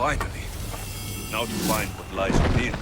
Finally. Now to find what lies within.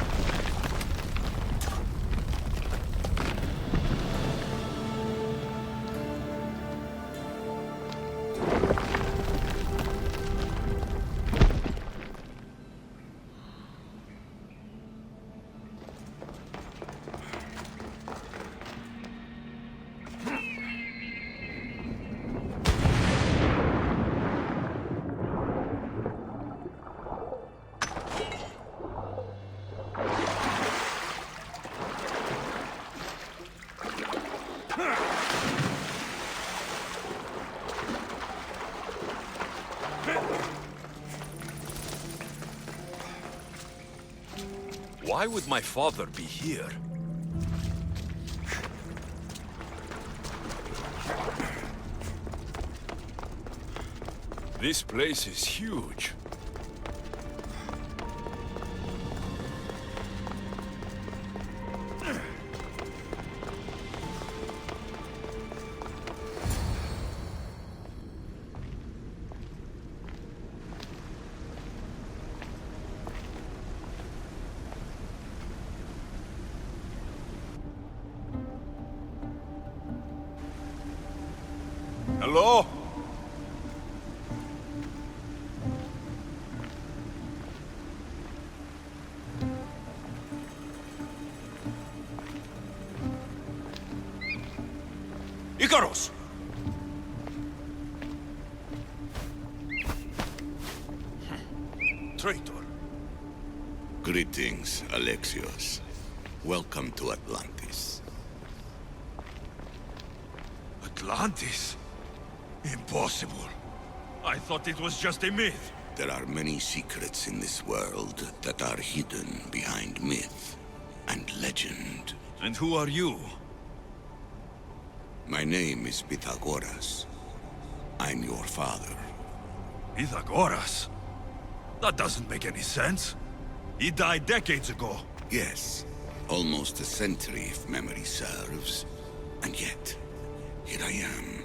Why would my father be here? This place is huge. Hello? Icarus! Traitor. Greetings, Alexios. Welcome to Atlantis. Atlantis? Impossible. I thought it was just a myth. There are many secrets in this world that are hidden behind myth and legend. And who are you? My name is Pythagoras. I'm your father. Pythagoras? That doesn't make any sense. He died decades ago. Yes, almost a century if memory serves. And yet, here I am,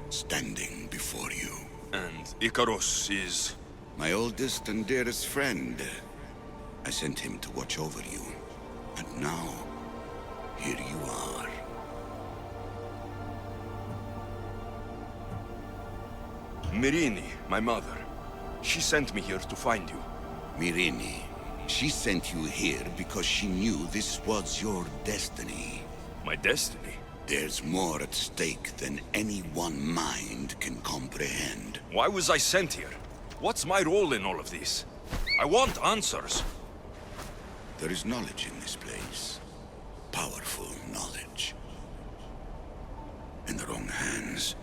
standing before you. And Icarus is... My oldest and dearest friend. I sent him to watch over you. And now, here you are. Myrini, my mother. She sent me here to find you. Myrini. She sent you here because she knew this was your destiny. My destiny? There's more at stake than any one mind can comprehend. Why was I sent here? What's my role in all of this? I want answers. There is knowledge in this place. Powerful knowledge. In the wrong hands,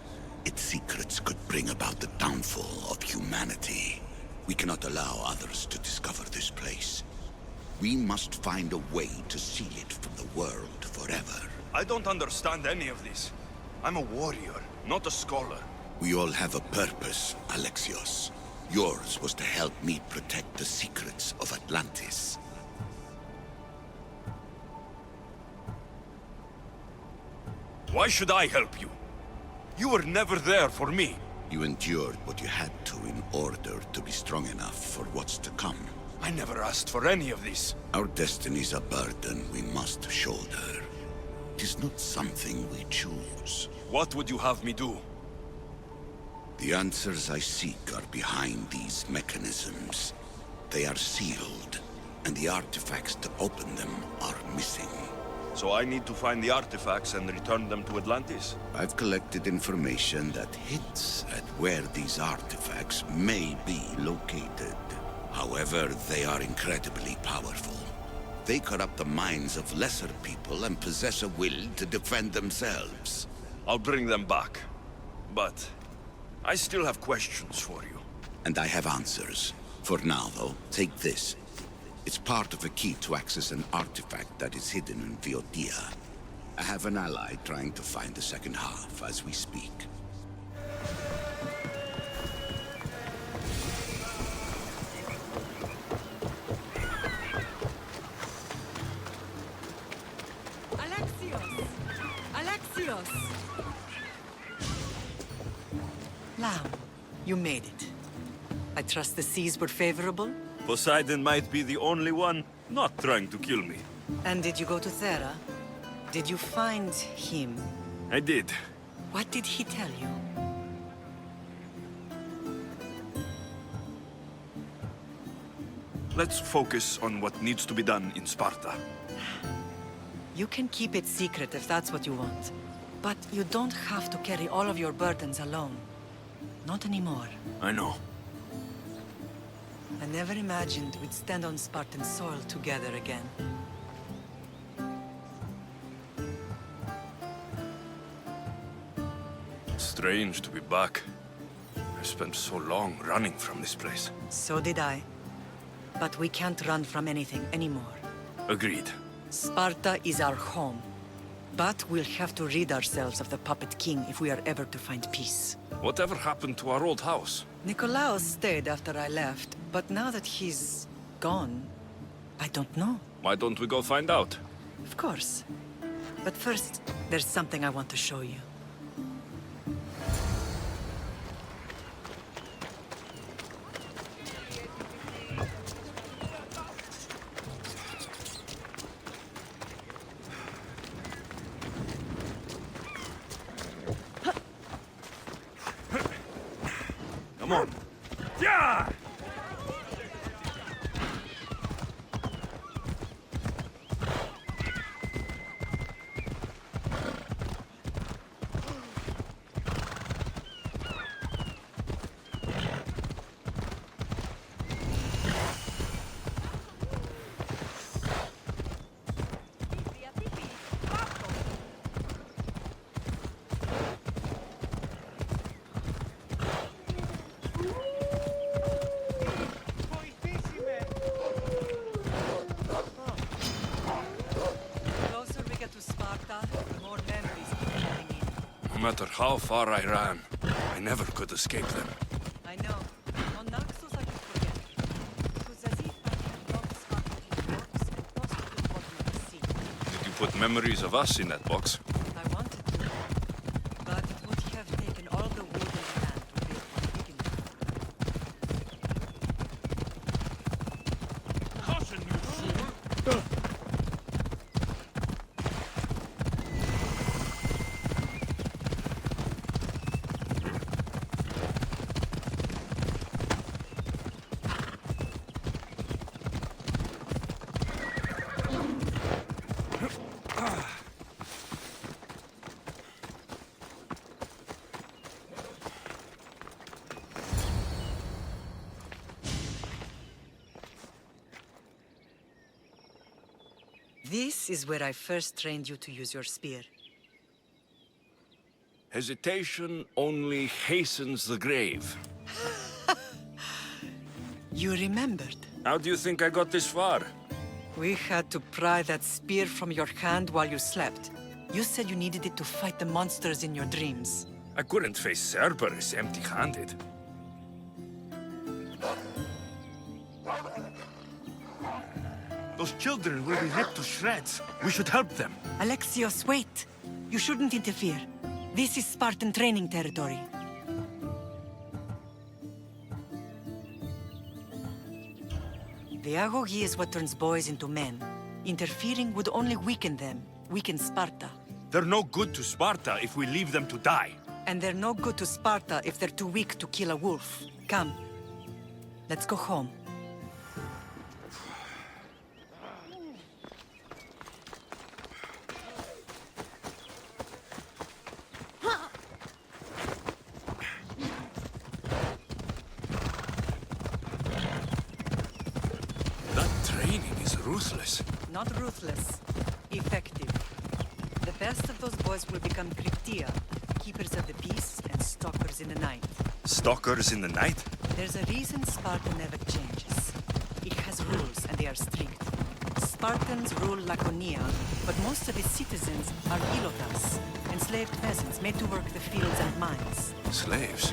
its secrets could bring about the downfall of humanity. We cannot allow others to discover this place. We must find a way to seal it from the world forever. I don't understand any of this. I'm a warrior, not a scholar. We all have a purpose, Alexios. Yours was to help me protect the secrets of Atlantis. Why should I help you? You were never there for me. You endured what you had to in order to be strong enough for what's to come. I never asked for any of this. Our destiny's a burden we must shoulder. It is not something we choose. What would you have me do? The answers I seek are behind these mechanisms. They are sealed, and the artifacts to open them are missing. So I need to find the artifacts and return them to Atlantis? I've collected information that hints at where these artifacts may be located. However, they are incredibly powerful. They corrupt the minds of lesser people and possess a will to defend themselves. I'll bring them back. But I still have questions for you. And I have answers. For now, though, take this. It's part of a key to access an artifact that is hidden in Viotia. I have an ally trying to find the second half as we speak. Alexios! Alexios! Lamb, you made it. I trust the seas were favorable? Poseidon might be the only one not trying to kill me. And did you go to Thera? Did you find him? I did. What did he tell you? Let's focus on what needs to be done in Sparta. You can keep it secret if that's what you want. But you don't have to carry all of your burdens alone. Not anymore. I know. I never imagined we'd stand on Spartan soil together again. Strange to be back. I spent so long running from this place. So did I. But we can't run from anything anymore. Agreed. Sparta is our home. But we'll have to rid ourselves of the Puppet King if we are ever to find peace. Whatever happened to our old house? Nikolaos stayed after I left, but now that he's gone, I don't know. Why don't we go find out? Of course. But first, there's something I want to show you. Come on. Yeah! No matter how far I ran, I never could escape them. I know. On Naxos I could forget. It was as if I had locked Sparta in the rocks and tossed it to the bottom of the sea. Did you put memories of us in that box? I wanted to, but it would have taken all the wood in the land to build one big enough. Caution, you fool! This is where I first trained you to use your spear. Hesitation only hastens the grave. You remembered. How do you think I got this far? We had to pry that spear from your hand while you slept. You said you needed it to fight the monsters in your dreams. I couldn't face Cerberus empty-handed. Those children will be ripped to shreds. We should help them. Alexios, wait! You shouldn't interfere. This is Spartan training territory. The agogi is what turns boys into men. Interfering would only weaken them, weaken Sparta. They're no good to Sparta if we leave them to die. And they're no good to Sparta if they're too weak to kill a wolf. Come. Let's go home. Ruthless. Not ruthless. Effective. The best of those boys will become Cryptia, keepers of the peace and stalkers in the night. Stalkers in the night? There's a reason Sparta never changes. It has rules, and they are strict. Spartans rule Laconia, but most of its citizens are ilotas, enslaved peasants made to work the fields and mines. Slaves?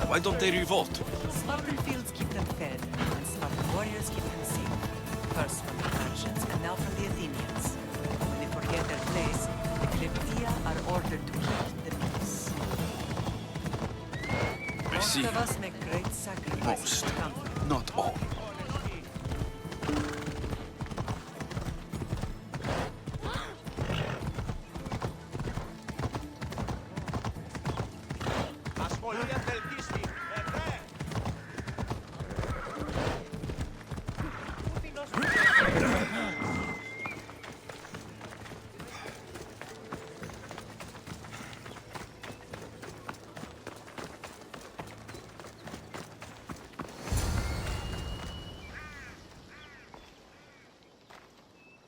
Why don't they revolt? Spartan fields keep them fed, and Spartan warriors keep them safe. First from the Persians, and now from the Athenians. When they forget their place, the Cryptia are ordered to keep the peace. I see. Most of us make great sacrifices Most, to comfort. not all.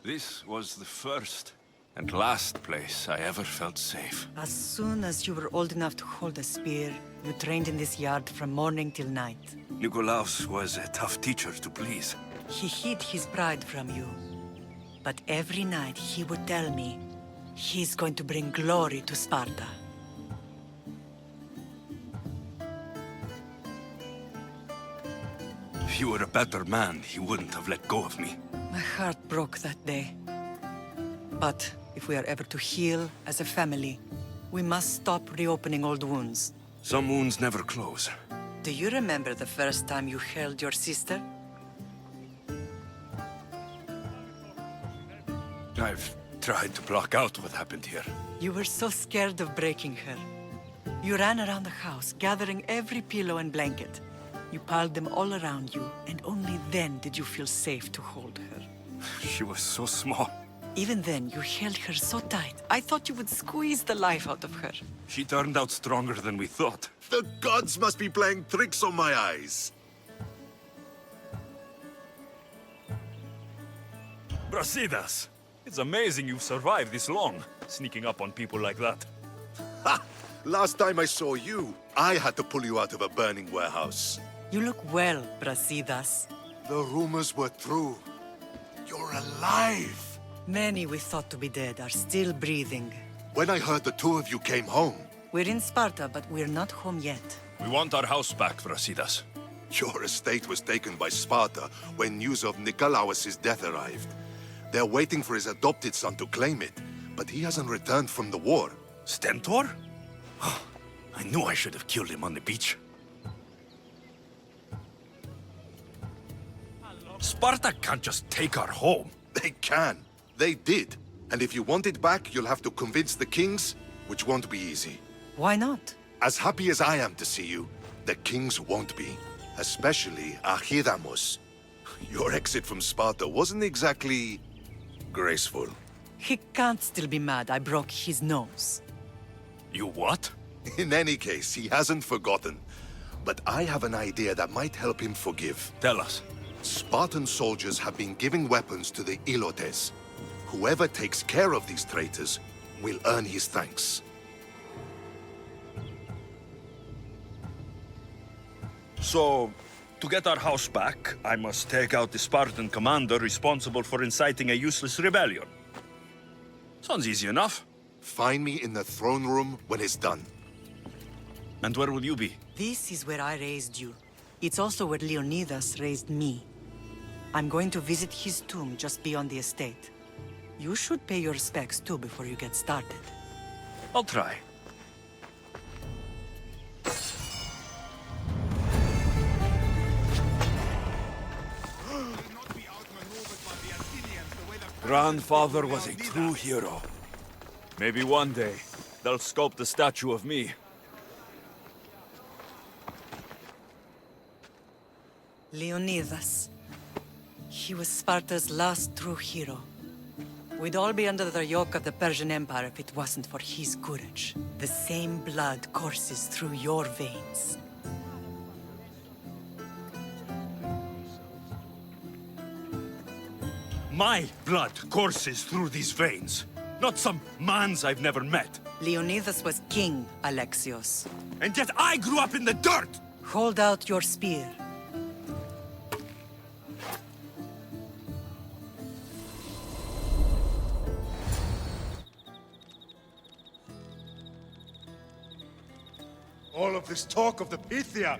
This was the first and last place I ever felt safe. As soon as you were old enough to hold a spear, you trained in this yard from morning till night. Nikolaos was a tough teacher to please. He hid his pride from you. But every night he would tell me, he's going to bring glory to Sparta. If he were a better man, he wouldn't have let go of me. My heart broke that day. But if we are ever to heal as a family, we must stop reopening old wounds. Some wounds never close. Do you remember the first time you held your sister? I've tried to block out what happened here. You were so scared of breaking her. You ran around the house, gathering every pillow and blanket. You piled them all around you, and only then did you feel safe to hold her. She was so small. Even then, you held her so tight. I thought you would squeeze the life out of her. She turned out stronger than we thought. The gods must be playing tricks on my eyes. Brasidas! It's amazing you've survived this long, sneaking up on people like that. Ha! Last time I saw you, I had to pull you out of a burning warehouse. You look well, Brasidas. The rumors were true. You're alive! Many we thought to be dead are still breathing. When I heard the two of you came home, We're in Sparta, but we're not home yet. We want our house back, Brasidas. your estate was taken by Sparta when news of Nikolaos' death arrived. They're waiting for his adopted son to claim it, but he hasn't returned from the war. Stentor? I knew I should have killed him on the beach. Sparta can't just take our home. They can. They did. And if you want it back, you'll have to convince the kings, which won't be easy. Why not? As happy as I am to see you, the kings won't be. Especially Archidamos. Your exit from Sparta wasn't exactly graceful. He can't still be mad I broke his nose. You what? In any case, he hasn't forgotten. But I have an idea that might help him forgive. Tell us. Spartan soldiers have been giving weapons to the Ilotes. Whoever takes care of these traitors will earn his thanks. So, to get our house back, I must take out the Spartan commander responsible for inciting a useless rebellion. Sounds easy enough. Find me in the throne room when it's done. And where will you be? This is where I raised you. It's also where Leonidas raised me. I'm going to visit his tomb just beyond the estate. You should pay your respects too before you get started. I'll try. Grandfather was a true hero. Maybe one day, they'll sculpt a statue of me. Leonidas. He was Sparta's last true hero. We'd all be under the yoke of the Persian Empire if it wasn't for his courage. The same blood courses through your veins. My blood courses through these veins, not some man's I've never met. Leonidas was king, Alexios. And yet I grew up in the dirt! Hold out your spear. All of this talk of the Pythia,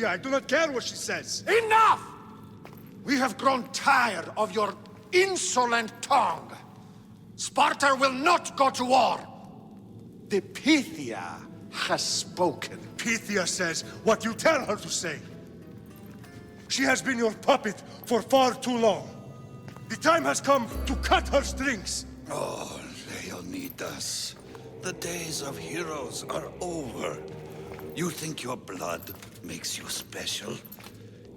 I do not care what she says. Enough! We have grown tired of your insolent tongue. Sparta will not go to war. The Pythia has spoken. Pythia says what you tell her to say. She has been your puppet for far too long. The time has come to cut her strings. Oh, Leonidas, the days of heroes are over. You think your blood makes you special?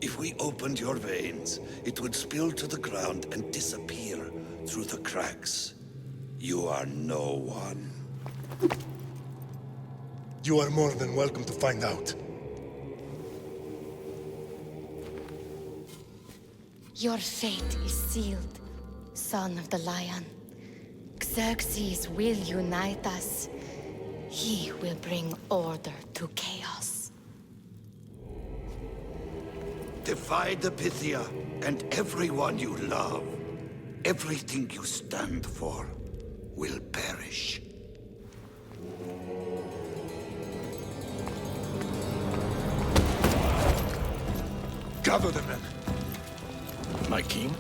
If we opened your veins, it would spill to the ground and disappear through the cracks. You are no one. You are more than welcome to find out. Your fate is sealed. son of the lion. Xerxes will unite us. He will bring order to chaos. Divide the Pythia and everyone you love. Everything you stand for will perish. Gather the men. My king?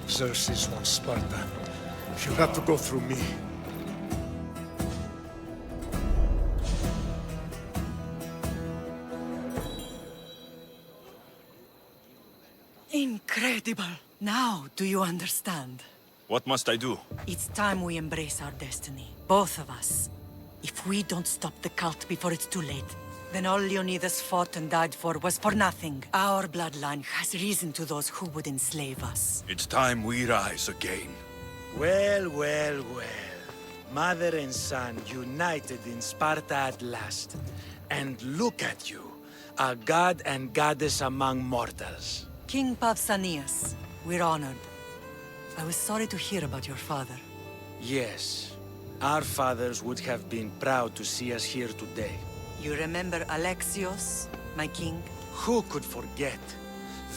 Xerxes wants Sparta. She'll have to go through me. Incredible! Now, do you understand? What must I do? It's time we embrace our destiny, both of us. If we don't stop the cult before it's too late, then all Leonidas fought and died for was for nothing. Our bloodline has risen to those who would enslave us. It's time we rise again. Well, well, well. Mother and son united in Sparta at last. And look at you, a god and goddess among mortals. King Pausanias, we're honored. I was sorry to hear about your father. Yes, our fathers would have been proud to see us here today. You remember Alexios, my king? Who could forget?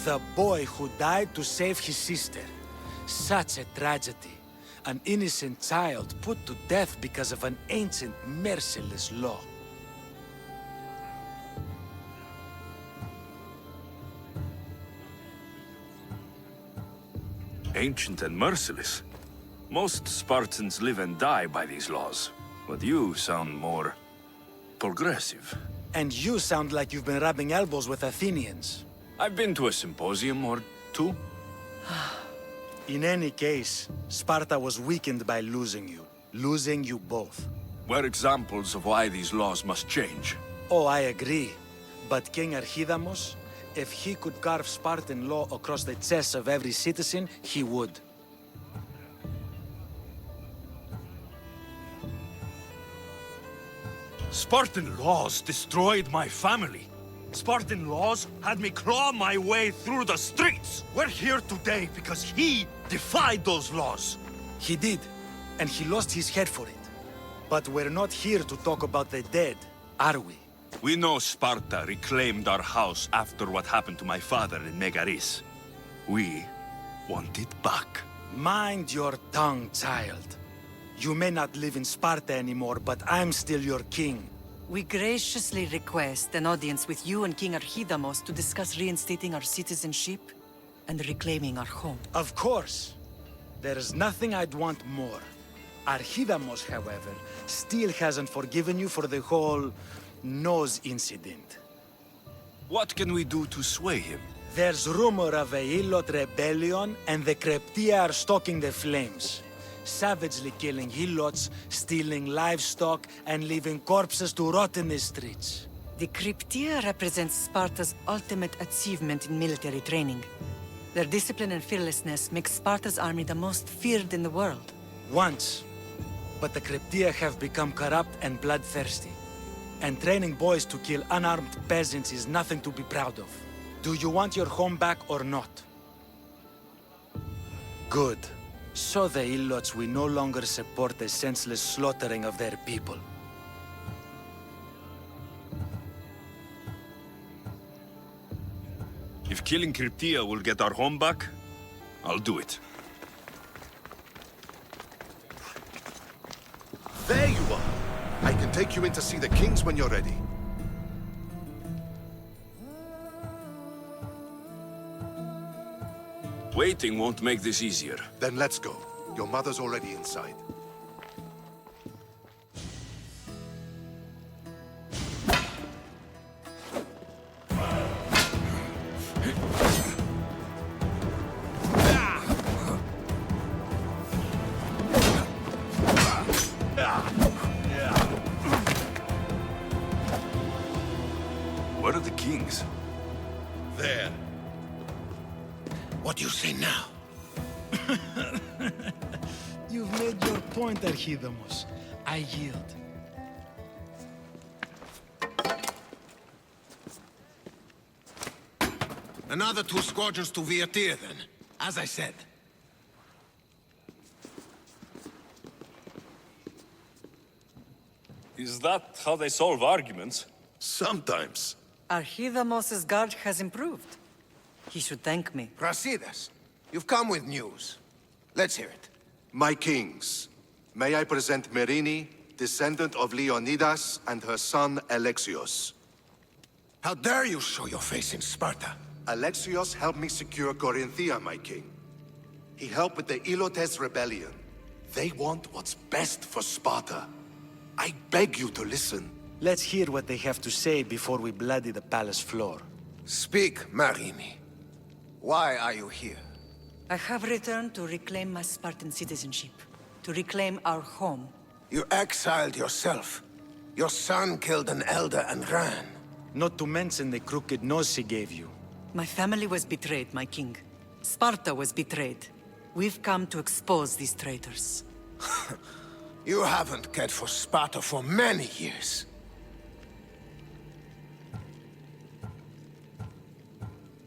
The boy who died to save his sister. Such a tragedy. An innocent child put to death because of an ancient, merciless law. Ancient and merciless. Most Spartans live and die by these laws. But you sound more progressive. And you sound like you've been rubbing elbows with Athenians. I've been to a symposium or two. In any case, Sparta was weakened by losing you. Losing you both. We're examples of why these laws must change. Oh, I agree. But King Archidamos, if he could carve Spartan law across the chests of every citizen, he would. Spartan laws destroyed my family. Spartan laws had me claw my way through the streets. We're here today because he defied those laws. He did, and he lost his head for it. But we're not here to talk about the dead, are we? We know Sparta reclaimed our house after what happened to my father in Megaris. We want it back. Mind your tongue, child. You may not live in Sparta anymore, but I'm still your king. We graciously request an audience with you and King Archidamos to discuss reinstating our citizenship and reclaiming our home. Of course. There's nothing I'd want more. Archidamos, however, still hasn't forgiven you for the whole nose incident. What can we do to sway him? There's rumor of a Hilot rebellion, and the Kreptia are stoking the flames. Savagely killing Helots, stealing livestock, and leaving corpses to rot in the streets. The Cryptia represents Sparta's ultimate achievement in military training. Their discipline and fearlessness make Sparta's army the most feared in the world. Once. But the Cryptia have become corrupt and bloodthirsty. And training boys to kill unarmed peasants is nothing to be proud of. Do you want your home back or not? Good. So the Ilots will no longer support the senseless slaughtering of their people. If killing Cryptia will get our home back, I'll do it. There you are! I can take you in to see the kings when you're ready. Waiting won't make this easier. Then let's go. Your mother's already inside. Where are the kings? There. What do you say now? You've made your point, Archidamos. I yield. Another 2 squadrons to Viatir, then. As I said. Is that how they solve arguments? Sometimes. Archidamos's guard has improved. He should thank me. Brasidas, you've come with news. Let's hear it. My kings, may I present Merini, descendant of Leonidas, and her son Alexios. How dare you show your face in Sparta? Alexios helped me secure Corinthia, my king. He helped with the Ilotes rebellion. They want what's best for Sparta. I beg you to listen. Let's hear what they have to say before we bloody the palace floor. Speak, Marini. Why are you here? I have returned to reclaim my Spartan citizenship, to reclaim our home. You exiled yourself. Your son killed an elder and ran. Not to mention the crooked nose he gave you. My family was betrayed, my king. Sparta was betrayed. We've come to expose these traitors. You haven't cared for Sparta for many years.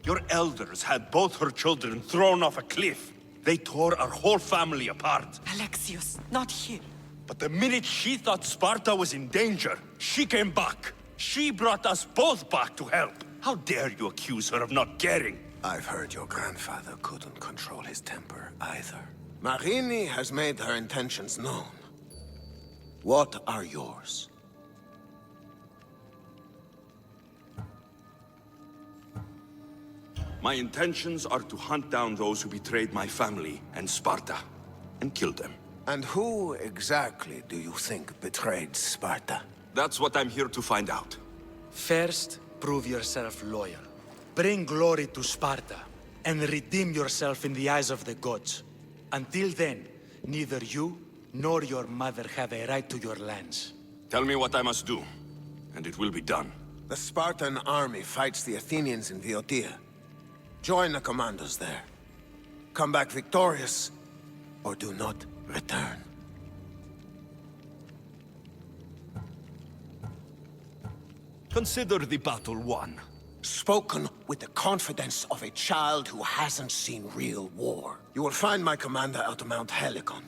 Your elders had both her children thrown off a cliff. They tore our whole family apart. Alexios, not here. But the minute she thought Sparta was in danger, she came back. She brought us both back to help. How dare you accuse her of not caring? I've heard your grandfather couldn't control his temper either. Marini has made her intentions known. What are yours? My intentions are to hunt down those who betrayed my family and Sparta, and kill them. And who exactly do you think betrayed Sparta? That's what I'm here to find out. First, prove yourself loyal. Bring glory to Sparta, and redeem yourself in the eyes of the gods. Until then, neither you nor your mother have a right to your lands. Tell me what I must do, and it will be done. The Spartan army fights the Athenians in Boeotia. Join the commandos there. Come back victorious, or do not return. Consider the battle won. Spoken with the confidence of a child who hasn't seen real war. You will find my commander out of Mount Helicon.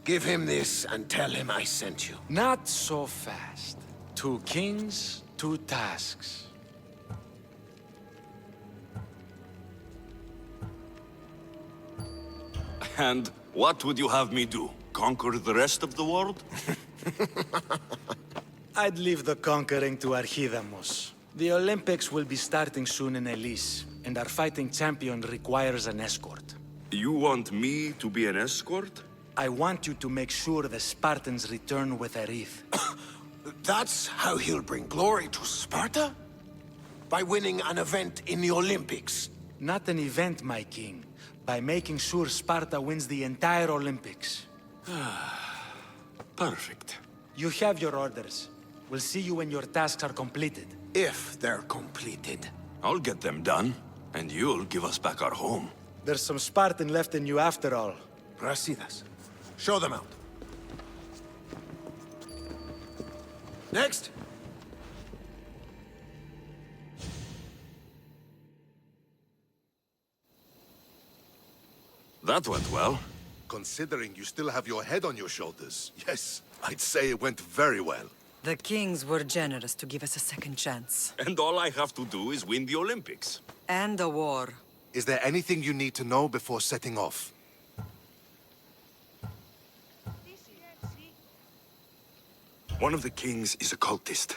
Give him this and tell him I sent you. Not so fast. 2 kings, 2 tasks. And what would you have me do? Conquer the rest of the world? I'd leave the conquering to Archidamos. The Olympics will be starting soon in Elise, and our fighting champion requires an escort. You want me to be an escort? I want you to make sure the Spartans return with a wreath. That's how he'll bring glory to Sparta? By winning an event in the Olympics? Not an event, my king. By making sure Sparta wins the entire Olympics. Perfect. You have your orders. We'll see you when your tasks are completed. If they're completed. I'll get them done, and you'll give us back our home. There's some Spartan left in you after all. Brasidas, show them out. Next. That went well. Considering you still have your head on your shoulders, yes, I'd say it went very well. The kings were generous to give us a second chance. And all I have to do is win the Olympics. And a war. Is there anything you need to know before setting off? One of the kings is a cultist.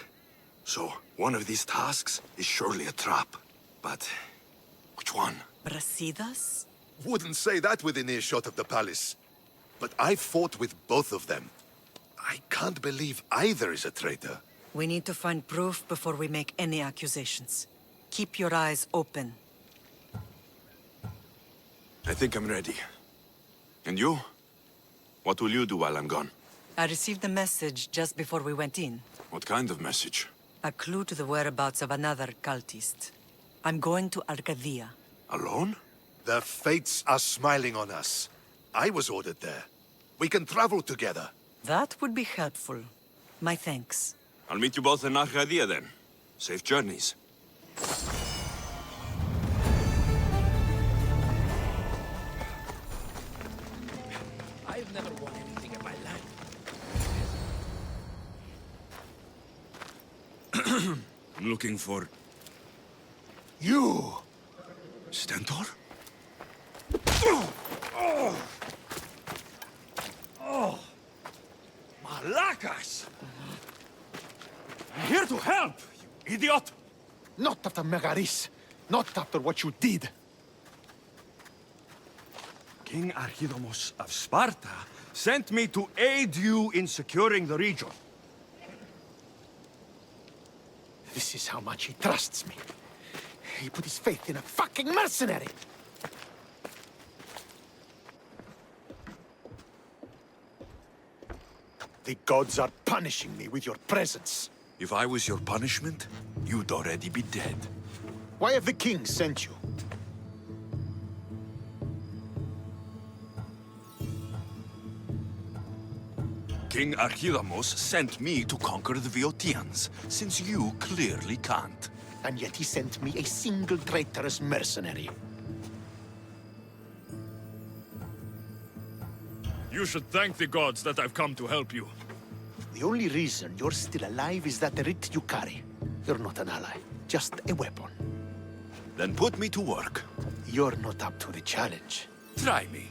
So, one of these tasks is surely a trap. But, which one? Brasidas? Wouldn't say that within earshot of the palace. But I've fought with both of them. I can't believe either is a traitor. We need to find proof before we make any accusations. Keep your eyes open. I think I'm ready. And you? What will you do while I'm gone? I received a message just before we went in. What kind of message? A clue to the whereabouts of another cultist. I'm going to Arcadia. Alone? The fates are smiling on us. I was ordered there. We can travel together. That would be helpful. My thanks. I'll meet you both in Arcadia then. Safe journeys. I've never won anything in my life. I'm looking for You! Stentor? Malakas! I'm here to help, you idiot! Not after Megaris. Not after what you did. King Archidomos of Sparta sent me to aid you in securing the region. This is how much he trusts me. He put his faith in a fucking mercenary! The gods are punishing me with your presence. If I was your punishment, you'd already be dead. Why have the kings sent you? King Archidamos sent me to conquer the Viotians, since you clearly can't. And yet he sent me a single traitorous mercenary. You should thank the gods that I've come to help you. The only reason you're still alive is that writ you carry. You're not an ally, just a weapon. Then put me to work. You're not up to the challenge. Try me.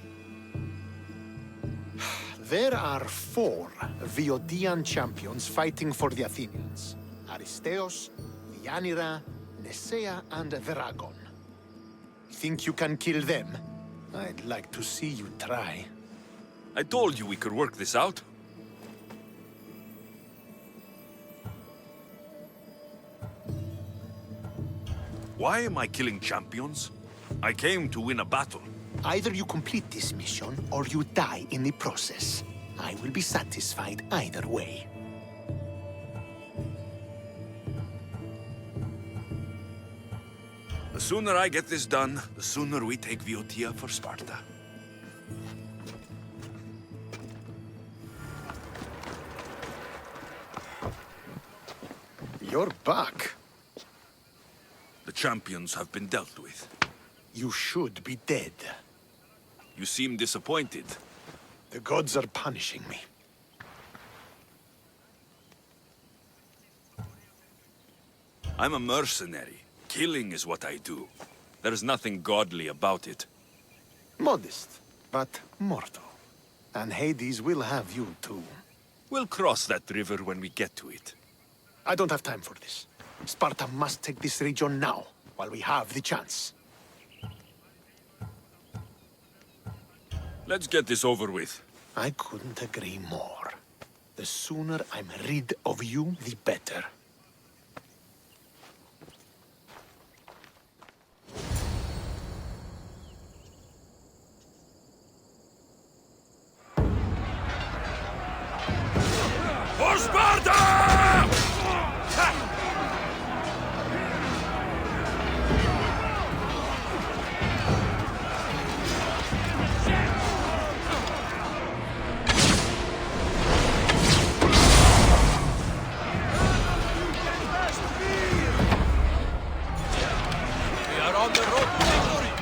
There are 4 Viodian champions fighting for the Athenians. Aristeos, Deianira, Nesea, and Veragon. Think you can kill them? I'd like to see you try. I told you we could work this out. Why am I killing champions? I came to win a battle. Either you complete this mission, or you die in the process. I will be satisfied either way. The sooner I get this done, the sooner we take Viotia for Sparta. You're back. The champions have been dealt with. You should be dead. You seem disappointed. The gods are punishing me. I'm a mercenary. Killing is what I do. There's nothing godly about it. Modest, but mortal. And Hades will have you too. We'll cross that river when we get to it. I don't have time for this. Sparta must take this region now, while we have the chance. Let's get this over with. I couldn't agree more. The sooner I'm rid of you, the better. For Sparta! We are on the road to victory!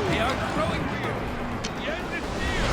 They are growing here! The end is near!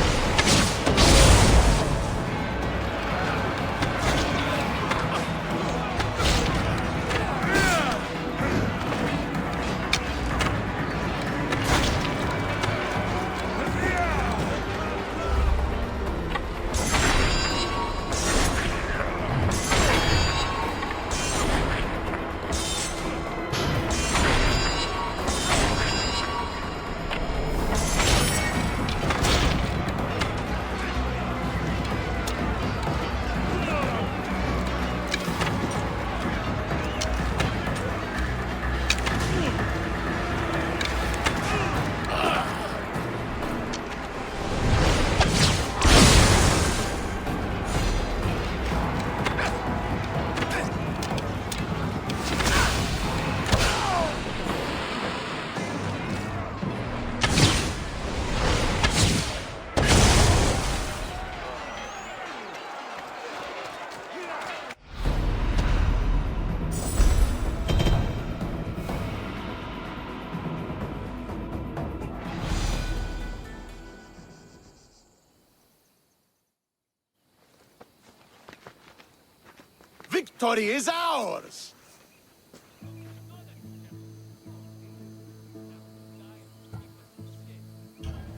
Victory is ours!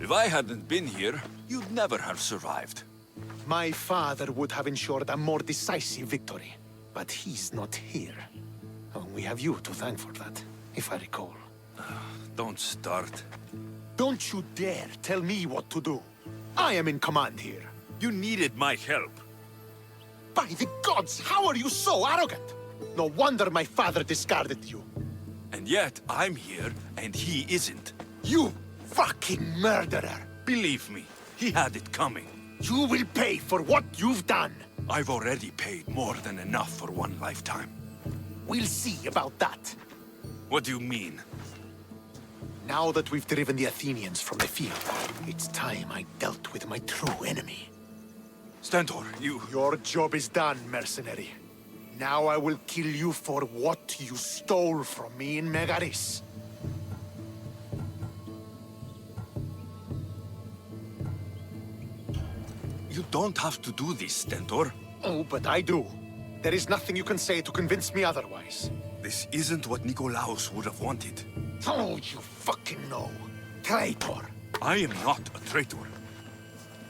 If I hadn't been here, you'd never have survived. My father would have ensured a more decisive victory, but he's not here. Oh, we have you to thank for that, if I recall. Don't start. Don't you dare tell me what to do. I am in command here. You needed my help. By the gods, how are you so arrogant? No wonder my father discarded you. And yet, I'm here, and he isn't. You fucking murderer! Believe me, he had it coming. You will pay for what you've done. I've already paid more than enough for one lifetime. We'll see about that. What do you mean? Now that we've driven the Athenians from the field, it's time I dealt with my true enemy. Stentor, you... Your job is done, mercenary. Now I will kill you for what you stole from me in Megaris. You don't have to do this, Stentor. Oh, but I do. There is nothing you can say to convince me otherwise. This isn't what Nikolaos would have wanted. Oh, you fucking know. Traitor. I am not a traitor.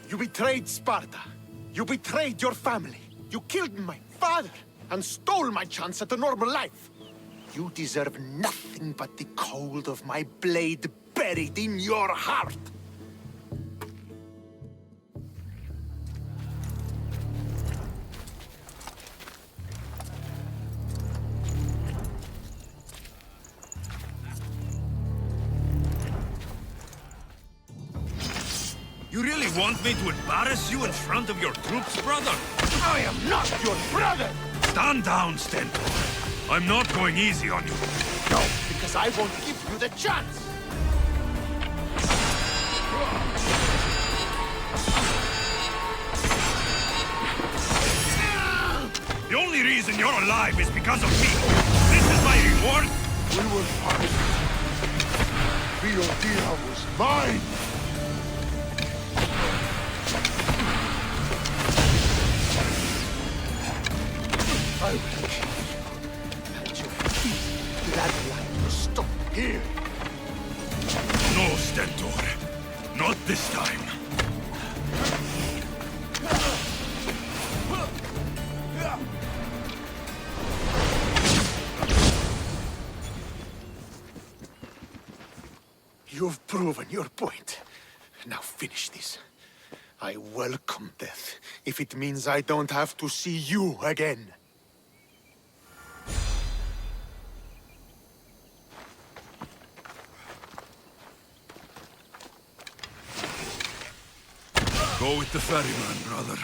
You betrayed Sparta. You betrayed your family. You killed my father and stole my chance at a normal life. You deserve nothing but the cold of my blade buried in your heart. You really want me to embarrass you in front of your troops, brother? I am not your brother! Stand down, Stentor. I'm not going easy on you. No, because I won't give you the chance! The only reason you're alive is because of me. This is my reward. We will fight. Kefallonia was mine! I will kill you. And your feet bloodline will stop here. No, Stentor. Not this time. You've proven your point. Now finish this. I welcome death, if it means I don't have to see you again. Go with the ferryman, brother.